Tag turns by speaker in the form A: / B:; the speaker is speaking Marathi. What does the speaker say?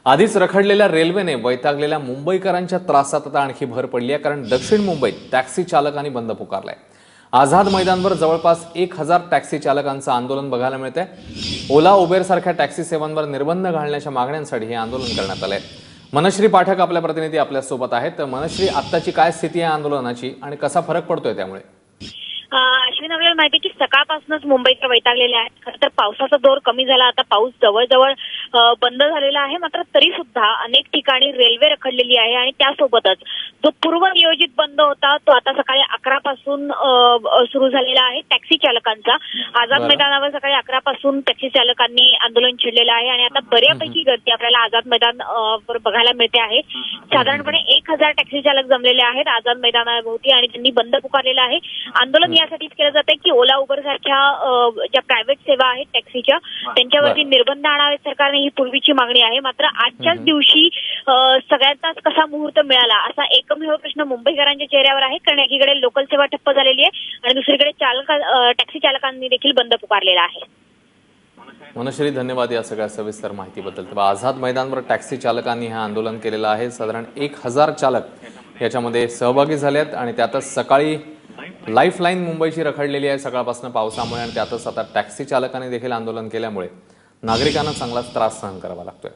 A: आधीच रखडलेल्या रेल्वेने वैतागलेल्या मुंबईकरांच्या त्रासात आता आणखी भर पडली आहे, कारण दक्षिण मुंबईत टॅक्सी चालकांनी बंद पुकारलाय। आझाद मैदानवर जवळपास 1000 टॅक्सी चालकांचं आंदोलन बघायला मिळतंय। ओला उबेर सारख्या टॅक्सी सेवांवर निर्बंध घालण्याच्या मागण्यांसाठी हे आंदोलन करण्यात आलंय। मनश्री पाठक आपल्या प्रतिनिधी आपल्या सोबत आहेत। मनश्री, आत्ताची काय स्थिती आहे आंदोलनाची आणि कसा फरक पडतोय त्यामुळे?
B: अश्विन, आपल्याला माहिती की सकाळपासूनच मुंबईत वैतागलेले आहेत। खरं तर पावसाचा जोर कमी झाला, आता पाऊस जवळजवळ बंद झालेला आहे, मात्र तरी सुद्धा अनेक ठिकाणी रेल्वे रखडलेली आहे आणि त्यासोबतच जो पूर्वनियोजित बंद होता तो आता सकाळी 11 पासून सुरू झालेला आहे टॅक्सी चालकांचा। आझाद मैदानावर सकाळी 11 पासून टॅक्सी चालकांनी आंदोलन छेडलेलं आहे आणि आता बऱ्यापैकी गर्दी आपल्याला आझाद मैदान वर बघायला मिळते आहे। साधारणपणे 1000 टॅक्सी चालक जमलेले आहेत आझाद मैदानाभोवती आणि त्यांनी बंद पुकारलेला आहे। आंदोलन यासाठीच केलं जातंय की ओला उबर सारख्या ज्या प्रायव्हेट सेवा आहेत टॅक्सीच्या त्यांच्यावरती निर्बंध आणावेत सरकारने, ही पूर्वीची मागणी आहे। मात्र आजच्याच दिवशी सगळ्यांनाच कसा मुहूर्त मिळाला असा एकमेव प्रश्न मुंबईकरांच्या चेहऱ्यावर आहे, कारण एकीकडे लोकल सेवा ठप्प झालेली आहे आणि दुसरीकडे टॅक्सी चालकांनी देखील बंद पुकारलेला आहे।
A: मनश्री, धन्यवाद या सगळ्या सविस्तर माहितीबद्दल। तर आझाद मैदानवर टॅक्सी चालकांनी हे आंदोलन केलेलं आहे। साधारण 1000 चालक याच्यामध्ये सहभागी झालेत आणि त्यातच सकाळी लाईफलाईन मुंबईची रखडलेली आहे सकाळपासून पावसामुळे, आणि त्यातच आता टॅक्सी चालकांनी देखील आंदोलन केल्यामुळे नागरिकांना चांगलाच त्रास सहन करावा लागतोय।